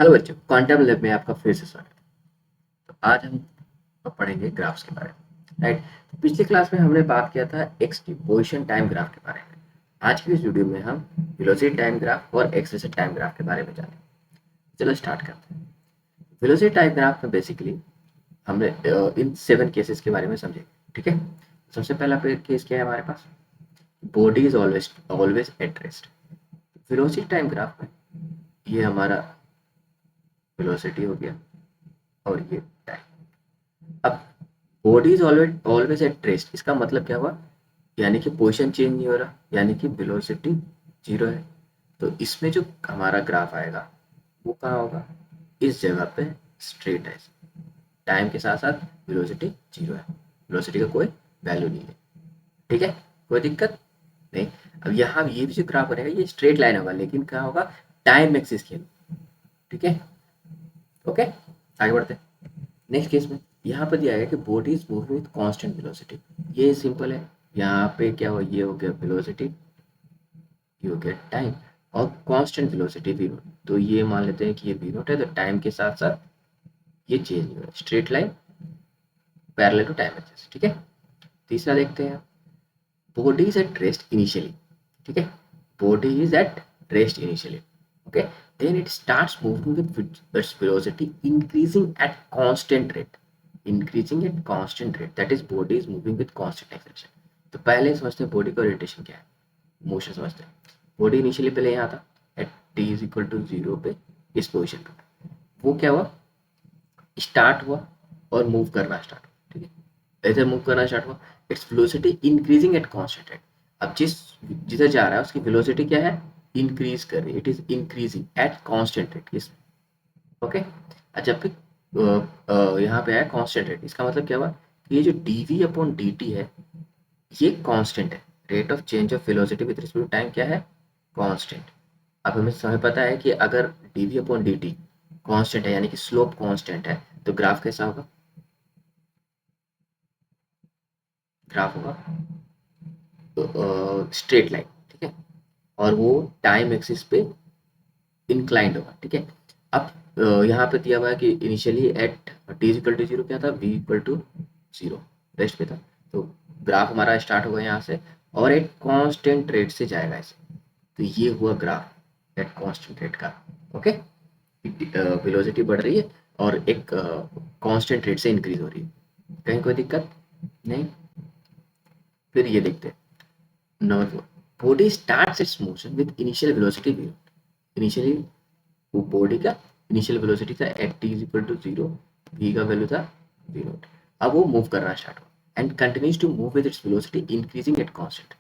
Hello बच्चों, quantum lab में आपका फिर से स्वागत है। तो आज हम पढ़ेंगे ग्राफ्स के बारे में, राइट। तो पिछली क्लास में हमने बात किया था एक्स की पोजीशन टाइम ग्राफ के बारे में। आज की इस वीडियो में हम वेलोसिटी टाइम ग्राफ और एक्सेलरेशन टाइम ग्राफ के बारे में जानेंगे। चलो स्टार्ट करते हैं। वेलोसिटी टाइम ग्राफ में बेसिकली हमने इन 7 केसेस के बारे में समझे, ठीक है। सबसे पहला केस क्या है हमारे पास? Body is always always at rest. Velocity time graph में ये हमारा वेलोसिटी हो गया और ये टाइम। अब body is always always at rest, इसका मतलब क्या हुआ? यानी कि पोजीशन चेंज नहीं हो रहा, यानी कि वेलोसिटी जीरो है। तो इसमें जो हमारा ग्राफ आएगा वो कहाँ होगा? इस जगह पे स्ट्रेट है। टाइम के साथ साथ वेलोसिटी जीरो है, वेलोसिटी का कोई वैल्यू नहीं है, ठीक है। कोई दिक्कत नहीं। अब यहाँ ये भी जो ग्राफ बनेगा ये स्ट्रेट लाइन होगा, लेकिन क्या होगा? टाइम एक्सिस के, ठीक है। ओके, आगे बढ़ते हैं। नेक्स्ट केस में यहाँ पर दिया गया कि body is moving with constant velocity. ये सिंपल है। यहाँ पे क्या हो, ये हो गया वेलोसिटी, ये हो गया टाइम, और कांस्टेंट वेलोसिटी वी नोट। तो ये मान लेते हैं कि ये वी नोट है, तो टाइम के साथ साथ ये चेंज नहीं हो रहा, straight line parallel to time axis, ठीक है। तीसरा देखते हैं, body is at rest initially, ठीक है। Body is at rest initially, okay, then it starts moving with its velocity increasing at constant rate, increasing at constant rate, that is body is moving with constant acceleration। तो पहले समझते हैं body का orientation क्या है, motion समझते हैं। Body initially पहले यहाँ था at T is equal to zero पे, इस पोजिशन पे। वो क्या हुआ? स्टार्ट हुआ और मूव करना स्टार्ट हुआ, ठीक है। इधर मूव करना स्टार्ट हुआ, it's velocity increasing at constant rate. अब जिधर जा रहा है उसकी वेलोसिटी क्या है? इंक्रीज कर रही है, it is increasing at constant rate, इस, ओके। अच्छा फिर यहाँ पे है कांस्टेंट रेट, इसका मतलब क्या हुआ कि ये जो D V upon D T है ये कांस्टेंट है। Rate of change of velocity with respect to time क्या है? कांस्टेंट। अब हमें समय पता है कि अगर D V upon D T constant है, यानी कि स्लोप कांस्टेंट है, तो ग्राफ कैसा होगा? ग्राफ होगा स्ट्रेट लाइन, ठीक है। और वो टाइम एक्सिस पे इंक्लाइंड होगा, ठीक है। अब यहाँ पे दिया हुआ है कि initially at T is equal to zero क्या था? V equal to zero, rest पे था। तो ग्राफ हमारा स्टार्ट होगा यहाँ से और एक कांस्टेंट रेट से जाएगा ऐसे। तो ये हुआ ग्राफ एट कांस्टेंट रेट का, ओके। वेलोसिटी बढ़ रही है और एक कांस्टेंट रेट से इंक्रीज हो रही है, कहीं कोई दिक्कत नहीं। फिर ये देखते हैं number 4, body starts its motion with initial velocity V. Initially वो बॉडी का इनिशियल वेलोसिटी था at T is equal to zero, V का वैल्यू था वी नोट। अब वो मूव करना स्टार्ट हुआ and continues to move with its velocity increasing at constant.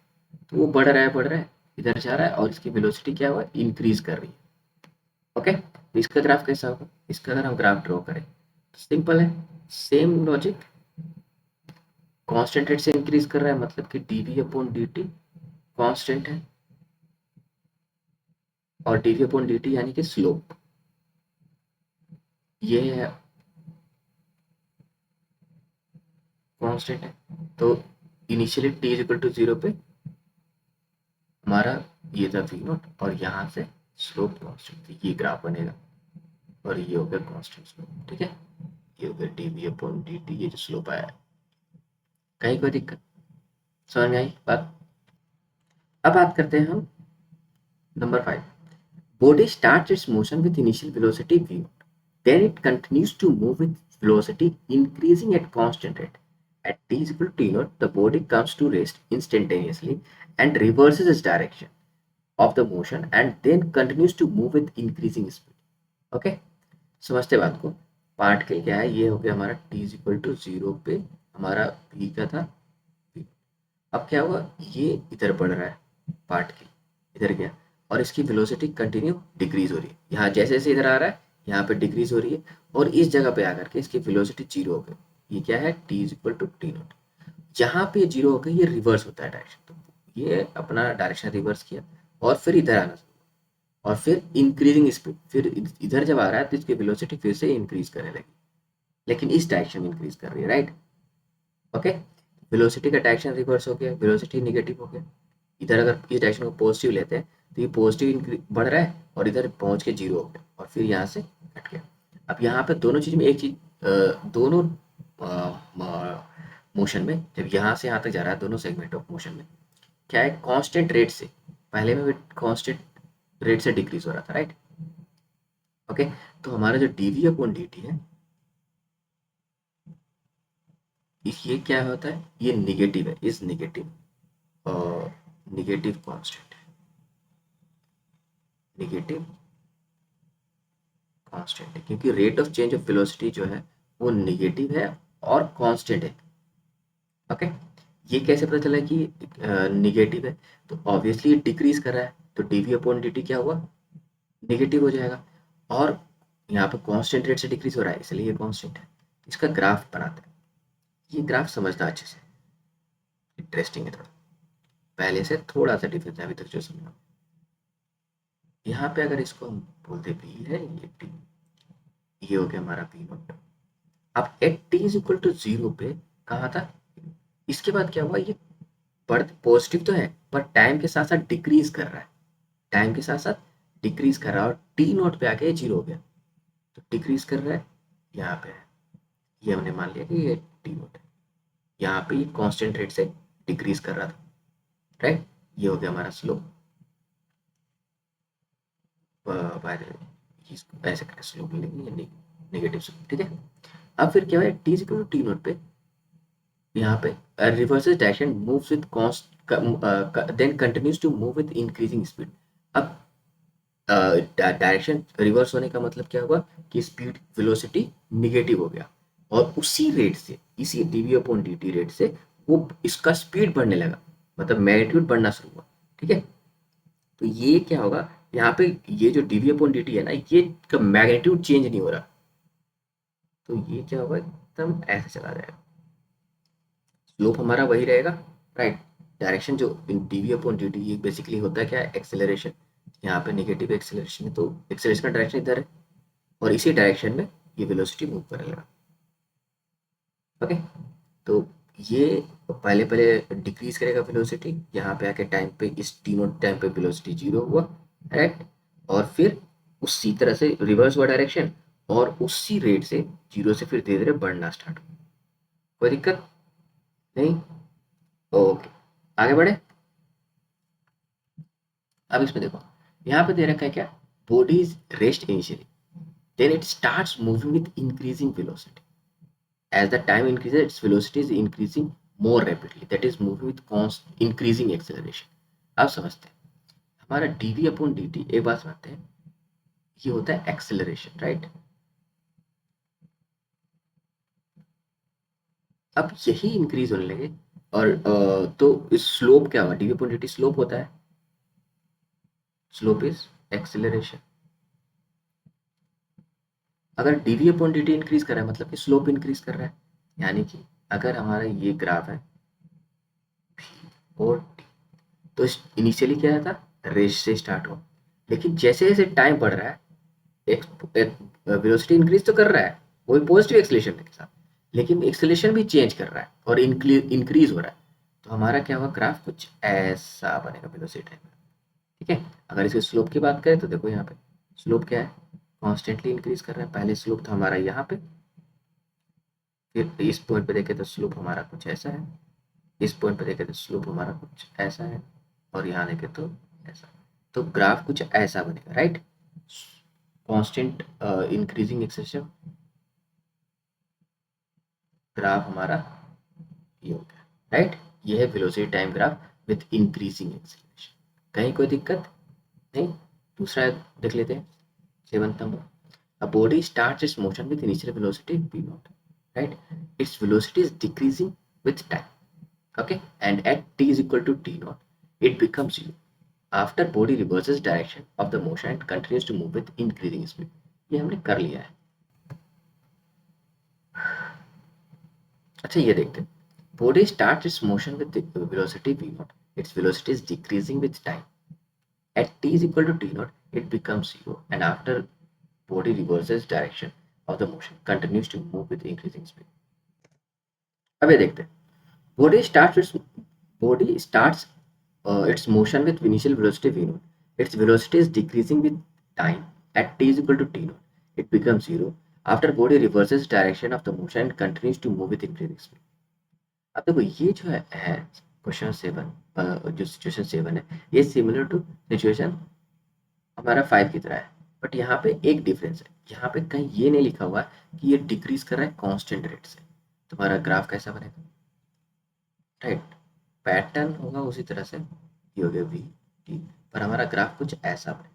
तो वो बढ़ रहा है इधर जा रहा है और इसकी वेलोसिटी क्या हुआ? इंक्रीज कर रही है, ओके। तो इसका ग्राफ कैसा होगा? इसका अगर हम ग्राफ ड्रॉ करें तो सिंपल है, सेम लॉजिक। कांस्टेंट रेट से इंक्रीज कर रहा है मतलब कि D V upon D T constant है, और D V upon D T यानी कि स्लोप, ये है कांस्टेंट है। तो initially T is equal to zero पे हमारा ये था वी नोट, और यहाँ से स्लोप कांस्टेंट, ये ग्राफ बनेगा और ये हो गया कांस्टेंट स्लोप, ठीक है। ये हो गया D V upon D T, ये जो स्लोप आया है। कहीं कोई दिक्कत समझ में आई बात? अब बात करते हैं हम number 5, body starts its motion with initial velocity v naught. Then it continues to move with velocity increasing at constant rate. At t is equal to t naught, the body comes to rest instantaneously and reverses its direction of the motion and then continues to move with increasing speed. Okay? समझते बात को? Particle क्या है? ये हो गया हमारा t is equal to zero पे हमारा v का था v। अब क्या हुआ? ये इधर बढ़ रहा है, पार्टिकल इधर गया और इसकी वेलोसिटी कंटिन्यू डिक्रीज हो रही है। यहाँ जैसे जैसे इधर आ रहा है यहाँ पे डिक्रीज हो रही है और इस जगह पे आकर के इसकी वेलोसिटी जीरो हो गई। ये क्या है? T is equal to T naught. जहाँ पे जीरो हो गई ये रिवर्स होता है डायरेक्शन, तो ये अपना डायरेक्शन रिवर्स किया और फिर इधर आना और फिर इंक्रीजिंग स्पीड, फिर इधर जब आ रहा है तो इसकी वेलोसिटी फिर से इंक्रीज करने लगी, लेकिन इस डायरेक्शन में इंक्रीज कर रही है, राइट। ओके, वेलोसिटी का डायरेक्शन रिवर्स हो गया, वेलोसिटी निगेटिव हो गया, इधर अगर इस डायरेक्शन को पॉजिटिव लेते हैं तो ये पॉजिटिव बढ़ रहा है और इधर पहुंच के जीरो हो गया और फिर यहाँ से हट गया। अब यहाँ पे दोनों चीज में एक चीज दोनों मोशन में जब यहाँ से यहाँ तक जा रहा है दोनों सेगमेंट ऑफ मोशन में क्या है कांस्टेंट रेट से, पहले में भी कांस्टेंट रेट से डिक्रीज हो रहा था, राइट। ओके, तो हमारा जो डीवी अपॉन डी टी है ये क्या होता है, ये निगेटिव है, इज निगेटिव और निगेटिव कांस्टेंट है, निगेटिव कांस्टेंट है क्योंकि rate of change of velocity जो है वो निगेटिव है और कांस्टेंट है। ओके, ये कैसे पता चला कि निगेटिव है, तो ऑब्वियसली डिक्रीज कर रहा है तो डीवी अपॉन डी टी क्या हुआ, नेगेटिव हो जाएगा। और यहाँ पे कांस्टेंट रेट से डिक्रीज हो रहा है इसलिए ये कांस्टेंट है। इसका ग्राफ बनाते हैं, ये ग्राफ समझना अच्छे से, इंटरेस्टिंग है थोड़ा, पहले से थोड़ा सा डिफरेंस है अभी तक जो समझा। यहाँ पे अगर इसको हम बोलते बी है, ये टी, ये हो गया हमारा बी नॉट। अब at T is equal to zero पे कहा था, इसके बाद क्या हुआ, ये बढ़ पॉजिटिव तो है पर टाइम के साथ साथ डिक्रीज कर रहा है, टाइम के साथ साथ डिक्रीज कर रहा है और टी नोट पे आके जीरो हो गया, तो डिक्रीज कर रहा है यहाँ पे है, ये हमने मान लिया कि ये टी नोट है, यहाँ पे ये कांस्टेंट रेट से डिक्रीज कर रहा था, राइट। ये हो गया हमारा स्लोप, इसको ऐसे करके स्लोप मिलेंगे, ये नेगेटिव स्लोप, ठीक है। अब फिर क्या है T equal to T naught पे यहाँ पे reverses direction moves with constant then continues to move with increasing speed. अब डायरेक्शन रिवर्स होने का मतलब क्या हुआ कि स्पीड वेलोसिटी निगेटिव हो गया और उसी रेट से, इसी DV upon D T rate से वो इसका स्पीड बढ़ने लगा, मतलब मैग्नीट्यूड बढ़ना शुरू हुआ, ठीक है। तो ये क्या होगा, यहाँ पे ये जो डीवी अपॉन डी टी है ना, ये का मैग्नीट्यूड चेंज नहीं हो रहा, तो ये क्या होगा एकदम ऐसे चला जाएगा, स्लोप हमारा वही रहेगा, राइट। डायरेक्शन जो डीवी अपॉन डी टी ये बेसिकली होता है क्या, एक्सेलरेशन, यहाँ पे नेगेटिव एक्सेलरेशन है तो एक्सेलरेशन का डायरेक्शन इधर है और इसी डायरेक्शन में ये वेलोसिटी मूव करने लगा। ओके, तो ये पहले पहले डिक्रीज करेगा वेलोसिटी, यहाँ पे आके टाइम पे इस तीनों टाइम पे वेलोसिटी जीरो हुआ, राइट। और फिर उसी तरह से रिवर्स हुआ डायरेक्शन और उसी रेट से जीरो से फिर धीरे धीरे बढ़ना स्टार्ट हुआ। कोई दिक्कत नहीं, ओके आगे बढ़े। अब इसमें देखो, यहाँ पे दे रखा है क्या, body is rest initially then it starts moving with increasing velocity. As the time increases, its velocity is increasing more rapidly. That is moving with constant increasing acceleration. अब समझते हैं हमारा dv अपॉन dt, एक बात समझते हैं, ये होता है एक्सेलरेशन, राइट। अब यही इंक्रीज होने लगे और तो इस स्लोप क्या हुआ, dv अपॉन dt स्लोप होता है, स्लोप इज एक्सेलरेशन। अगर dv अपॉन dt इंक्रीज कर रहा है मतलब कि स्लोप इंक्रीज कर रहा है, यानी कि अगर हमारा ये ग्राफ है और तो इनिशियली क्या था, रेस से स्टार्ट हो, लेकिन जैसे जैसे टाइम बढ़ रहा है एक वेलोसिटी इंक्रीज तो कर रहा है वही पॉजिटिव एक्सेलेरेशन के साथ, लेकिन एक्सेलेरेशन भी चेंज कर रहा है और इंक्रीज हो रहा है, तो हमारा क्या होगा, ग्राफ कुछ ऐसा बनेगा वेलोसिटी टाइम, ठीक है। अगर इसके स्लोप की बात करें तो देखो यहाँ पे स्लोप क्या है, कॉन्स्टेंटली इंक्रीज कर रहा है, पहले स्लोप था हमारा यहाँ पे, फिर इस पॉइंट पे देखे तो स्लोप हमारा कुछ ऐसा है, इस पॉइंट पे देखे तो स्लोप हमारा कुछ ऐसा है और यहाँ देखे तो ऐसा, तो ग्राफ कुछ ऐसा बनेगा, right. Constant increasing acceleration, graph हमारा ये हो गया, राइट। ये है velocity time graph with increasing acceleration. कहीं कोई दिक्कत नहीं। दूसरा देख लेते हैं, 7th number, a body starts its motion with initial velocity v naught, right, its velocity is decreasing with time, okay, and at t is equal to t naught it becomes zero after body reverses direction of the motion and continues to move with increasing speed। ये हमने कर लिया है। अच्छा ये देखते हैं, body starts its motion with the velocity v naught, its velocity is decreasing with time, at t is equal to t naught it becomes zero and after body reverses direction of the motion continues to move with increasing speed। अब ये देखते हैं, body starts its motion with initial velocity v naught. Its velocity is decreasing with time. At t is equal to t naught, it becomes zero. After body reverses direction of the motion and continues to move with increasing speed. अब देखो ये जो है question 7, जो situation 7 है, ये similar to situation हमारा 5 की तरह है, बट यहाँ पे एक डिफरेंस है। यहाँ पे कहीं ये नहीं लिखा हुआ है कि ये डिक्रीज कर रहा है कांस्टेंट रेट से। तुम्हारा ग्राफ कैसा बनेगा, राइट? पैटर्न होगा उसी तरह से, ये हो गया वी टी, पर हमारा ग्राफ कुछ ऐसा बने,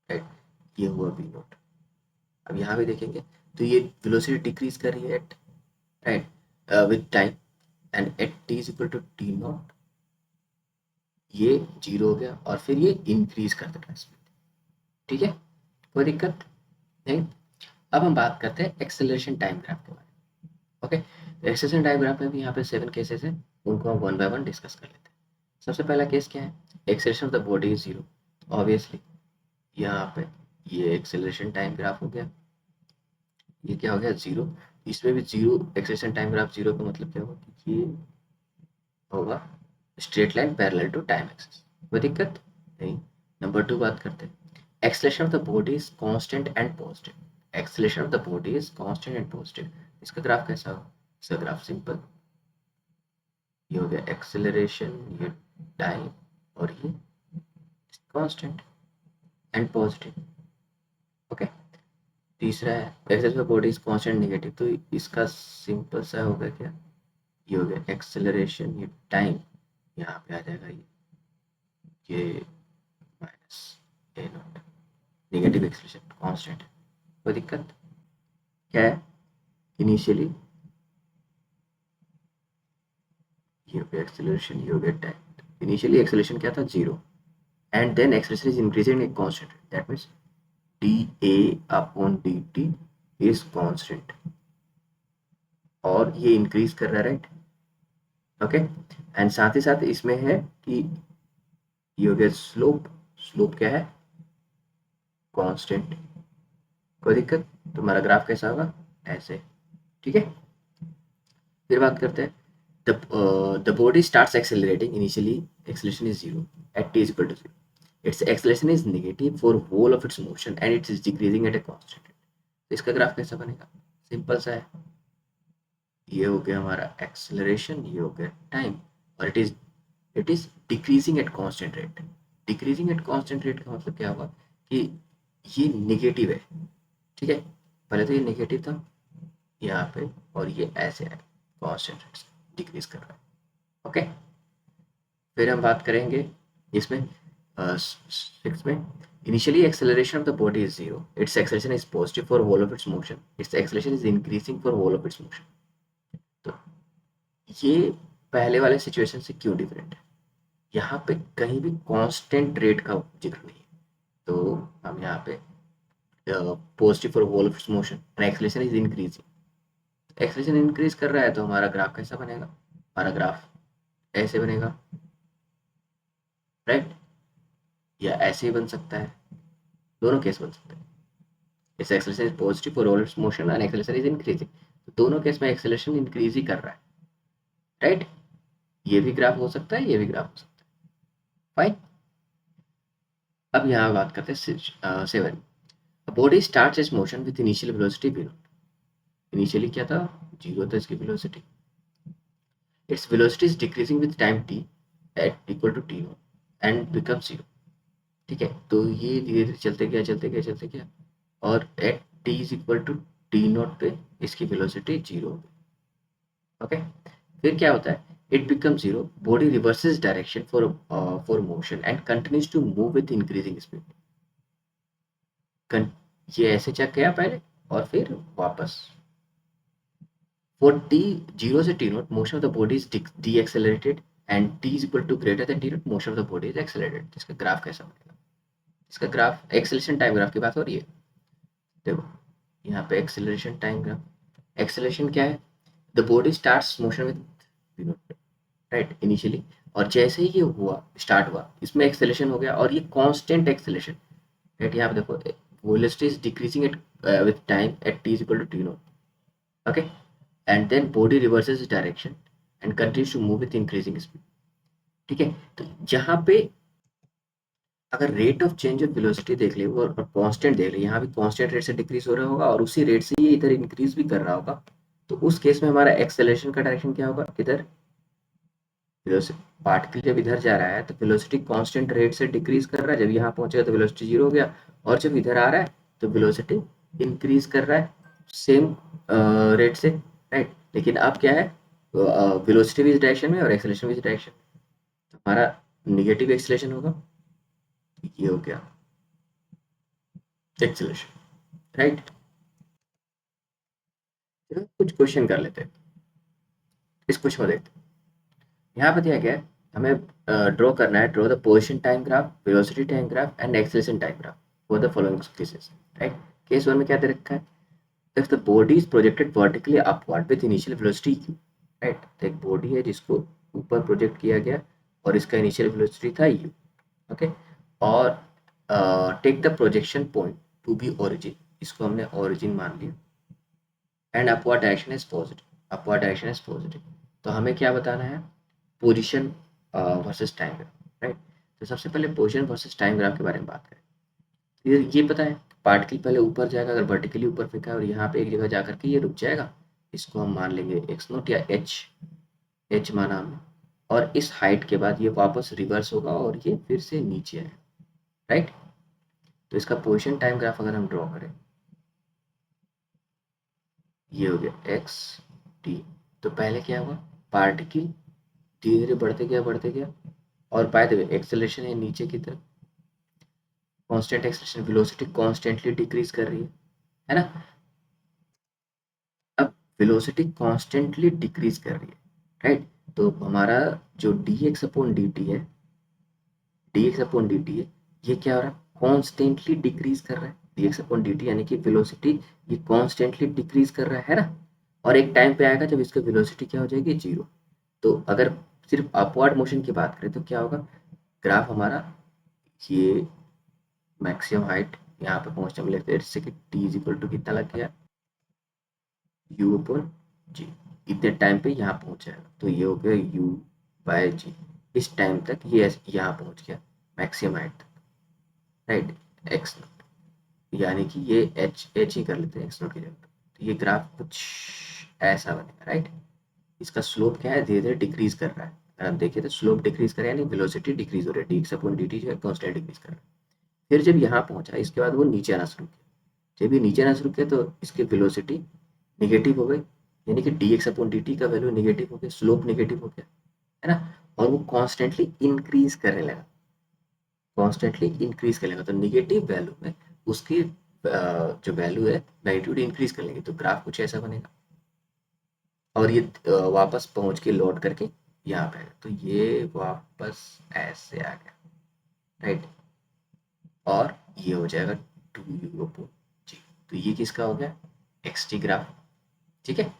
राइट? ये हुआ वी नोट। अब यहाँ भी देखेंगे तो ये वेलोसिटी डिक्रीज कर रही है at, right, with time, and at T is equal to T naught, ये जीरो हो गया और फिर ये इंक्रीज कर देगा स्पीड। ठीक है, कोई दिक्कत नहीं। अब हम बात करते हैं एक्सेलरेशन टाइम ग्राफ के बारे में। ओके, एक्सेलरेशन टाइम ग्राफ में भी यहाँ पे 7 केसेस हैं, उनको हम वन बाय वन डिस्कस कर लेते हैं। सबसे पहला केस क्या है, acceleration of the body is zero. Obviously यहाँ पे ये एक्सेलरेशन टाइम ग्राफ हो गया, ये क्या हो गया जीरो। इसमें भी zero, acceleration time graph zero का मतलब क्या होगा कि ये होगा straight line parallel to time axis. कोई दिक्कत नहीं। नंबर 2 बात करते हैं, acceleration of the body is constant and positive. Acceleration of the body is constant and positive. इसका ग्राफ कैसा होगा, इसका ग्राफ सिंपल, ये हो गया एक्सेलरेशन, ये टाइम, और ये कांस्टेंट एंड पॉजिटिव। ओके, तीसरा है acceleration of body is constant negative, तो इसका सिंपल सा होगा क्या, ये हो गया एक्सेलरेशन, ये टाइम, यहाँ पे आ जाएगा ये minus A not, negative acceleration constant. कोई दिक्कत क्या है, इनिशियली ये हो गया एक्सेलरेशन, ये हो गया टाइम। इनिशियली एक्सेलरेशन क्या था, zero, and then acceleration is increasing in constant, that means dA upon dt is constant, और ये इंक्रीज कर रहा है, राइट? ओके, एंड साथ ही साथ इसमें है कि ये हो गया स्लोप, स्लोप क्या है, कांस्टेंट। कोई दिक्कत, तुम्हारा ग्राफ कैसा होगा, ऐसे। ठीक है, फिर बात करते हैं, the body starts accelerating. Initially acceleration is zero at t is equal to zero. Its acceleration is negative for whole of its motion and it is decreasing at a constant rate. तो इसका graph कैसा बनेगा, simple सा है, ये हो गया हमारा एक्सेलरेशन, ये हो गया टाइम, और it is decreasing at constant rate. Decreasing at constant rate का मतलब क्या होगा कि ये नेगेटिव है। ठीक है, पहले तो ये नेगेटिव था यहाँ पे, और ये ऐसे है, कांस्टेंट रेट से डिक्रीज कर रहा है। ओके, फिर हम बात करेंगे इसमें 6 में, initially acceleration of the body is zero, its acceleration is positive for whole of its motion, its acceleration is increasing for whole of its motion। तो ये पहले वाले सिचुएशन से क्यों डिफरेंट है, यहाँ पे कहीं भी कांस्टेंट रेट का जिक्र नहीं है, तो हम यहाँ पे positive for whole of its motion and acceleration is increasing. Acceleration increase कर रहा है तो हमारा ग्राफ कैसा बनेगा, हमारा ग्राफ ऐसे बनेगा, राइट? या ऐसे ही बन सकता है, दोनों केस बन सकते हैं। इस acceleration is positive for all it's motion and acceleration is increasing, तो दोनों केस में एक्सेलरेशन इंक्रीज ही कर रहा है, राइट? ये भी ग्राफ हो सकता है, ये भी ग्राफ हो सकता है, फाइन। अब यहाँ बात करते हैं 7, body starts its motion with initial velocity v naught। Initially क्या था, जीरो था इसकी velocity, its velocity is decreasing with time t at equal to t naught and become zero. ठीक है, तो ये धीरे धीरे चलते गया चलते गया चलते गया, और at t is equal to T naught पे इसकी वेलोसिटी जीरो हो गई। ओके, फिर क्या होता है, it become zero, body reverses direction for motion and continues to move with increasing speed. ये ऐसे चेक किया पहले और फिर वापस। फॉर टी जीरो से T naught motion of the body is de accelerated and T is equal to greater than T naught motion of the body is accelerated. इसका graph कैसा बनेगा, इसका ग्राफ एक्सेलरेशन टाइम ग्राफ की बात हो रही है। देखो यहाँ पे एक्सेलरेशन टाइम ग्राफ, एक्सेलरेशन क्या है, the body starts motion with V naught, right, initially, और जैसे ही ये हुआ स्टार्ट हुआ इसमें एक्सेलरेशन हो गया, और ये कांस्टेंट एक्सेलरेशन, राइट? यहाँ पे देखो velocity is decreasing at with time at t is equal to t naught, okay, and then body reverses its direction and continues to move with increasing speed। ठीक है। तो यहाँ पे अगर rate of change of velocity देख ले और constant देख ले, यहाँ भी कांस्टेंट रेट से डिक्रीज हो रहा होगा और उसी रेट से ये इधर इंक्रीज भी कर रहा होगा, तो उस केस में हमारा एक्सेलरेशन का डायरेक्शन क्या होगा, इधर पार्टिकल जब इधर जा रहा है तो वेलोसिटी कांस्टेंट रेट से डिक्रीज कर रहा है, जब यहाँ पहुंचेगा तो वेलोसिटी जीरो हो गया, और जब इधर आ रहा है तो वेलोसिटी इंक्रीज कर रहा है सेम रेट से, राइट। लेकिन अब क्या है, वेलोसिटी भी इस डायरेक्शन में और एक्सेलरेशन भी इस डायरेक्शन में, तो हमारा निगेटिव एक्सेलरेशन होगा, ये हो गया एक्सेलरेशन, राइट। चलो कुछ क्वेश्चन कर लेते हैं, इस क्वेश्चन को देखते हैं। यहाँ पे दिया गया है हमें ड्रॉ करना है, draw the position time graph, velocity time graph and acceleration time graph for the following cases, right. Case 1 में क्या दे रखा है, if the body is projected vertically upward with initial velocity u, right. तो एक body है जिसको ऊपर project किया गया और इसका इनिशियल वेलोसिटी था u, ओके। और take the projection point to be origin, इसको हमने ओरिजिन मान लिया, and upward direction is positive, upward direction is positive. तो हमें क्या बताना है, position versus time graph, right. तो सबसे पहले पोजीशन वर्सेस टाइम ग्राफ के बारे में बात करें। ये पता है पार्टिकल पहले ऊपर जाएगा, अगर वर्टिकली ऊपर फेंका है और यहाँ पे एक जगह जा करके ये रुक जाएगा, इसको हम मान लेंगे एक्स नोट या एच, एच माना हमने, और इस हाइट के बाद ये वापस रिवर्स होगा और ये फिर से नीचे आएगा, राइट। तो इसका पोजीशन टाइम ग्राफ अगर हम ड्रॉ करें, ये हो गया एक्स टी। तो पहले क्या हुआ, पार्टिकल धीरे धीरे बढ़ते गया, और बाय द वे एक्सेलरेशन है नीचे की तरफ, constant acceleration, velocity constantly decrease कर रही है ना। अब वेलोसिटी कांस्टेंटली डिक्रीज कर रही है, राइट। तो हमारा जो D X upon D T है, D X upon D T है, ये क्या हो रहा है, कॉन्स्टेंटली डिक्रीज कर रहा है, D X upon D T यानी कि वेलोसिटी ये कॉन्स्टेंटली डिक्रीज कर रहा है ना। और एक टाइम पे आएगा जब इसका वेलोसिटी क्या हो जाएगी, जीरो। तो अगर सिर्फ अपवर्ड मोशन की बात करें तो क्या होगा, ग्राफ हमारा ये मैक्सिमम हाइट यहाँ पे पहुंचने में लगता है, जैसे कि टी इज इक्वल टू कितना लग गया, यू अपॉन जी, इतने टाइम पे यहाँ पहुंच जाएगा, तो ये हो गया यू बाय जी, इस टाइम तक ये यहाँ पहुंच गया मैक्सिमम हाइट तक, राइट। एक्स नोट, यानी कि ये एच एच ही कर लेते हैं एक्स नोट की जगह पे। तो ये ग्राफ कुछ ऐसा बनेगा, राइट। इसका स्लोप क्या है, धीरे धीरे डिक्रीज कर रहा है, अगर आप देखिए तो स्लोप डिक्रीज कर रहा है, यानी वेलोसिटी डिक्रीज हो रही है, D X upon D T जो है कॉन्स्टेंट डिक्रीज कर रहा है। फिर जब यहाँ पहुंचा इसके बाद वो नीचे आना शुरू किया, जब ये नीचे आना शुरू किया तो इसकी वेलोसिटी निगेटिव हो गई, यानी कि D X upon D T का वैल्यू निगेटिव हो गया, स्लोप निगेटिव हो गया, है ना। और वो कॉन्स्टेंटली इंक्रीज करने लगा, कॉन्स्टेंटली इंक्रीज करने लगा, तो निगेटिव वैल्यू में उसकी जो वैल्यू है मैग्नीट्यूड इंक्रीज कर लेंगे, तो ग्राफ कुछ ऐसा बनेगा। और ये वापस पहुंच के लौट करके यहाँ पे आएगा, तो ये वापस ऐसे आ गया, राइट। और ये हो जाएगा टू यू अपॉन जी। तो ये किसका हो गया, एक्स टी ग्राफ, ठीक है।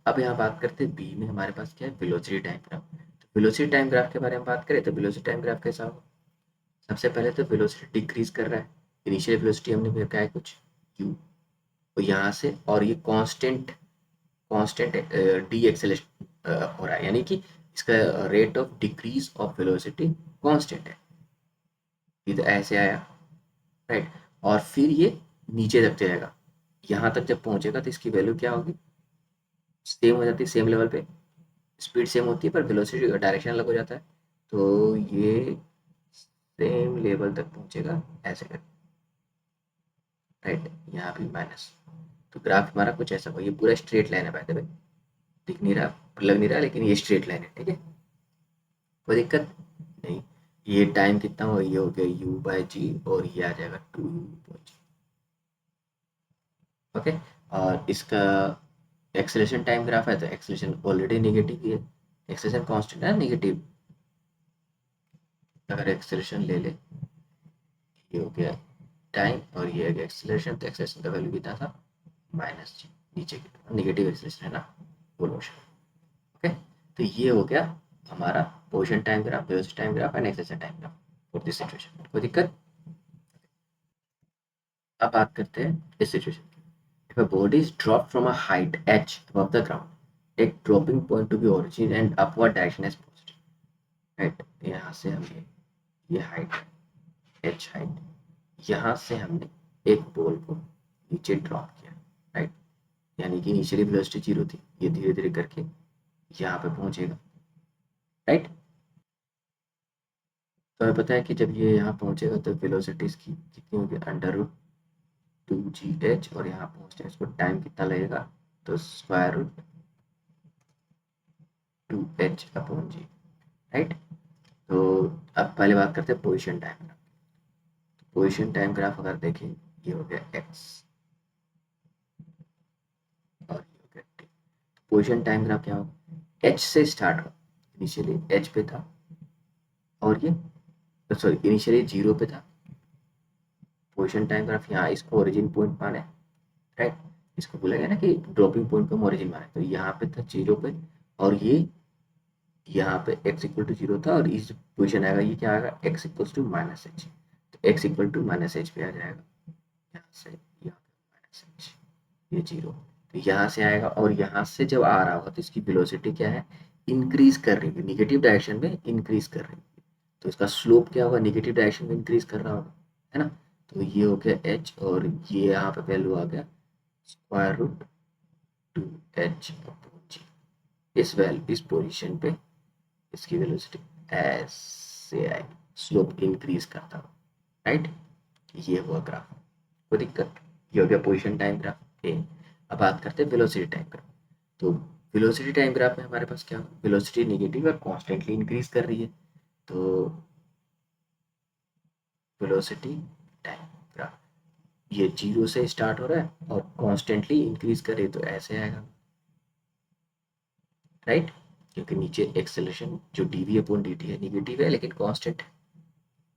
अब यहाँ बात करते हैं बी में हमारे पास क्या है, वेलोसिटी टाइम ग्राफ। तो वेलोसिटी टाइम ग्राफ के बारे में बात करें तो वेलोसिटी टाइम ग्राफ कैसा होगा, सबसे पहले तो वेलोसिटी डिक्रीज कर रहा है, इनिशियल वेलोसिटी हमने देखा है कुछ u, तो यहाँ से, और ये कांस्टेंट कांस्टेंट डी एक्सेलरेशन हो रहा है, यानी कि इसका rate of decrease of velocity constant है, इधर ऐसे आया, राइट। और फिर ये नीचे तक जाएगा, यहाँ तक जब पहुंचेगा तो इसकी वैल्यू क्या होगी, सेम हो जाती है, सेम लेवल पे स्पीड सेम होती है पर वेलोसिटी का डायरेक्शन अलग हो जाता है, तो ये सेम लेवल तक पहुंचेगा ऐसे कर, राइट। यहाँ भी माइनस, तो ग्राफ हमारा कुछ ऐसा होगा, ये पूरा स्ट्रेट लाइन है, बाय द वे दिख नहीं रहा, लग नहीं रहा, लेकिन ये स्ट्रेट लाइन है, ठीक है, कोई दिक्कत नहीं। ये टाइम कितना हो, ये हो गया यू बाय जी, और ये आ जाएगा two U by G, okay. और इसका एक्सेलरेशन टाइम ग्राफ है तो एक्सेलरेशन ऑलरेडी नेगेटिव ही है, एक्सेलरेशन कांस्टेंट है नेगेटिव, अगर एक्सेलरेशन ले ले, ये हो गया टाइम और ये हो गया एक्सेलरेशन, तो एक्सेलरेशन का वैल्यू कितना था, माइनस जी, नीचे की तरफ निगेटिव एक्सेलरेशन है ना, फुल मोशन, ओके। तो ये हो गया हमारा position time graph, velocity time graph and acceleration time graph for this situation, कोई दिक्कत। अब बात करते हैं इस सिचुएशन की, if a body is drop from a height h above the ground, take dropping point to be origin and upward direction as positive, right। यहाँ से हमने ये हाइट h हाइट, यहाँ से हमने एक बॉल को नीचे ड्रॉप किया, राइट। यानी कि इनिशियली वेलोसिटी 0 थी, ये धीरे धीरे करके यहाँ पे पहुंचेगा, राइट। तो हमें पता है कि जब ये यहाँ पहुंचेगा तो वेलोसिटी इसकी कितनी होगी, √2gh, और यहाँ पहुंचने इसको टाइम कितना लगेगा, तो √2h/g, राइट। तो अब पहले बात करते हैं position time graph. Position time graph अगर देखें, ये हो गया x और ये हो गया t। पोजीशन टाइम ग्राफ क्या होगा, h से स्टार्ट हो, इनिशियली h पे था, और ये सॉरी इनिशियली 0 पे था। पोजीशन टाइम ग्राफ यहाँ इसको ओरिजिन पॉइंट माने, राइट। इसको बोला गया ना कि ड्रॉपिंग पॉइंट को हम ओरिजिन माने, तो यहाँ पे था 0 पे, और ये यहाँ पे x इक्वल टू 0 था, और इस पोजीशन आएगा, ये क्या आएगा, x इक्वल टू -h, तो x इक्वल टू -h पे आ जाएगा, यहाँ से यहाँ पे -h, ये 0, तो यहाँ से आएगा, और यहाँ से जब आ रहा होगा तो इसकी वेलोसिटी क्या है, इंक्रीज कर रही है, निगेटिव डायरेक्शन में इंक्रीज कर रही है, तो इसका स्लोप क्या होगा, निगेटिव डायरेक्शन में इंक्रीज कर रहा होगा, है ना। तो ये हो गया h, और ये यहाँ पे वैल्यू आ गया √2h/g। इस पोजीशन पे इसकी वेलोसिटी ऐसे आई, स्लोप इंक्रीज करता हुआ, राइट। ये हुआ ग्राफ, कोई दिक्कत, ये हो गया पोजीशन टाइम ग्राफ ए। अब बात करते हैं वेलोसिटी टाइम ग्राफ। तो वेलोसिटी टाइम ग्राफ में हमारे पास क्या होगा, वेलोसिटी नेगेटिव और कॉन्स्टेंटली इंक्रीज कर रही है, तो वेलोसिटी टाइम ग्राफ ये 0 से स्टार्ट हो रहा है और कॉन्स्टेंटली इंक्रीज करे, तो ऐसे आएगा, राइट। क्योंकि नीचे एक्सेलरेशन जो dv/dt है निगेटिव है लेकिन कांस्टेंट है,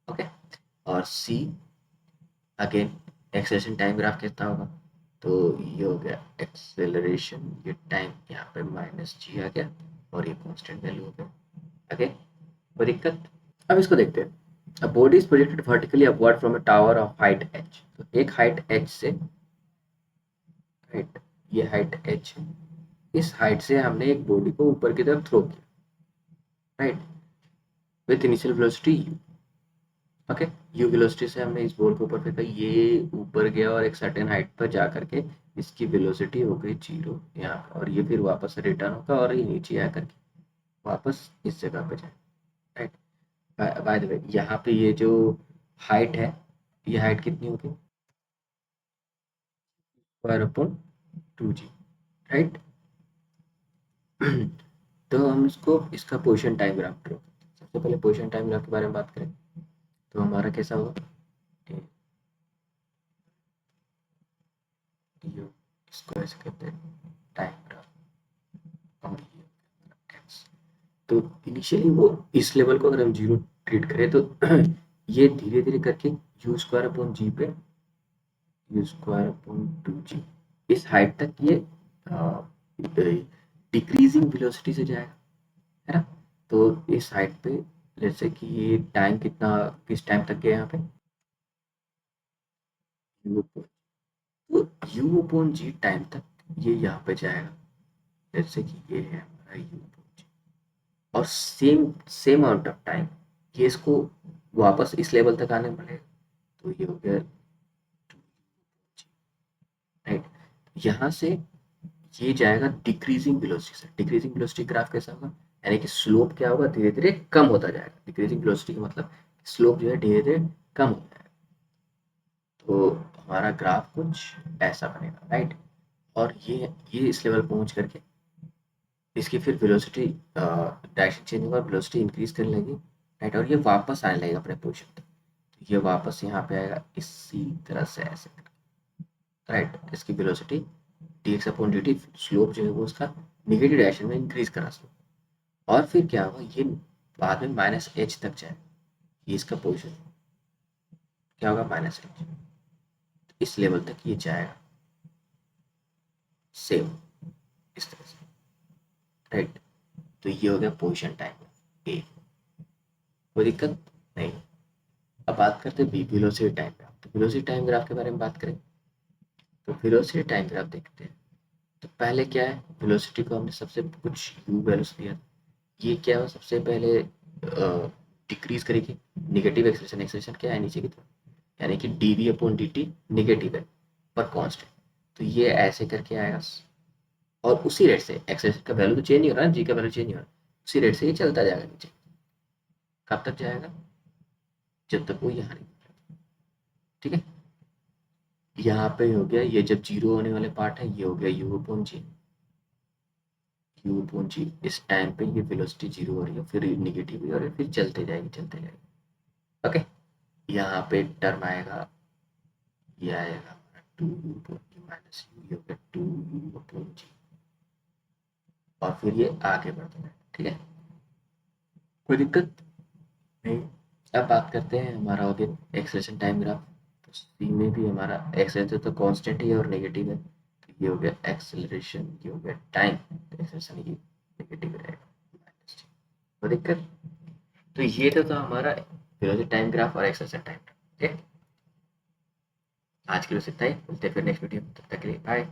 ओके। और c again acceleration time graph कितना होगा, तो ये हो गया एक्सेलरेशन, ये टाइम यहाँ पे -g आ गया, और ये कांस्टेंट वैल्यू हो गया, ओके, कोई दिक्कत। अब इसको देखते हैं। A body is projected vertically upward from a tower of height h, तो एक हाइट h से, हाइट, ये हाइट h है, इस हाइट से हमने एक बॉडी को ऊपर की तरफ थ्रो किया, right, with initial velocity u, okay. u velocity से हमने इस बॉल को ऊपर फेंका, ये ऊपर गया और एक सर्टेन हाइट पर जा करके इसकी वेलोसिटी हो गई 0 यहाँ पर, और ये फिर वापस रिटर्न होगा और ये नीचे आ करके वापस इस जगह पे जाए, राइट। बाय द वे यहाँ पे ये जो हाइट है, ये हाइट कितनी होगी, √2g, राइट। तो हम इसको इसका पोजीशन टाइम ग्राफ ड्रॉ करते हैं। सबसे पहले पोजीशन टाइम ग्राफ के बारे में बात करें, तो हमारा कैसा होगा, इसको ऐसे कहते हैं टाइम ग्राफ, और ये x। तो इनिशियली वो इस लेवल को अगर हम 0 ट्रीट करें तो ये धीरे धीरे करके u² पे u²/2g इस हाइट तक ये डिक्रीजिंग वेलोसिटी से जाएगा, है ना। तो इस हाइट पे जैसे कि ये टाइम कितना, किस टाइम तक गया यहाँ पे, तो u/g टाइम तक ये यहाँ पे जाएगा, जैसे कि ये है हमारा u/g, और same same amount of time ये इसको वापस इस लेवल तक आने पड़ेगा, तो ये हो गया 2g, राइट। यहाँ से ये जाएगा डिक्रीजिंग वेलोसिटी से। डिक्रीजिंग वेलोसिटी ग्राफ कैसा होगा, यानी कि स्लोप क्या होगा, धीरे धीरे कम होता जाएगा। डिक्रीजिंग वेलोसिटी का मतलब स्लोप जो है धीरे धीरे कम हो जाएगा, तो हमारा ग्राफ कुछ ऐसा बनेगा, राइट। और ये इस लेवल पहुंच करके इसकी फिर वेलोसिटी डायरेक्शन चेंज होगा, वेलोसिटी इंक्रीज करने लगी, राइट, और ये वापस आने लगेगा अपने पोजिशन तक, तो ये वापस यहाँ पे आएगा इसी तरह से ऐसे, राइट। इसकी वेलोसिटी dx/dt, स्लोप जो है वो उसका निगेटिव डायरेक्शन में इंक्रीज करा स्लोप, और फिर क्या होगा, ये बाद में -h तक जाए, ये इसका पोजिशन क्या होगा, -h, इस लेवल तक ये जाएगा सेम इस तरह से, राइट। तो ये हो गया पोजिशन टाइम ए, कोई दिक्कत नहीं। अब बात करते हैं बी, वेलोसिटी टाइम ग्राफ। तो वेलोसिटी टाइम ग्राफ के बारे में बात करें, तो वेलोसिटी टाइम ग्राफ देखते हैं। तो पहले क्या है, वेलोसिटी को हमने सबसे कुछ u वैल्यूज दिया, ये क्या हो, सबसे पहले डिक्रीज करेगी। नेगेटिव एक्सेलरेशन, एक्सेलरेशन क्या है नीचे की तरफ, यानी कि D upon D T negative है पर कांस्टेंट, तो ये ऐसे करके आएगा। और उसी रेट से एक्सेलरेशन का वैल्यू तो चेंज नहीं हो रहा है, जी का वैल्यू चेंज नहीं हो रहा, उसी रेट से ये चलता जाएगा नीचे। कब तक जाएगा, जब तक वो यहाँ नहीं, ठीक है। यहाँ पे हो गया, ये जब जीरो होने वाले पार्ट है, ये हो गया U upon G, U upon G. इस टाइम पे ये वेलोसिटी जीरो हो रही है, फिर निगेटिव हो रही है, फिर चलते जाएगी चलते जाएगी। ओके, यहाँ पे टर्म आएगा, ये आएगा two U upon G minus U, ये हो गया टू यू अपॉन जी, और फिर ये आगे बढ़ता है, ठीक है, कोई दिक्कत नहीं। अब बात करते हैं, हमारा हो गया एक्सेलरेशन टाइम ग्राफ। तो सी में भी हमारा एक्सेलरेशन तो कांस्टेंट ही है और नेगेटिव है, तो ये हो गया एक्सेलरेशन, ये हो गया टाइम, तो एक्सेलरेशन ये नेगेटिव रहेगा माइनस टी, कोई दिक्कत। तो ये तो हमारा वेलोसिटी टाइम ग्राफ और एक्सेलरेशन टाइम ग्राफ, ठीक है। आज के लिए बस इतना ही, मिलते हैं फिर नेक्स्ट वीडियो में, तब तक के लिए बाय।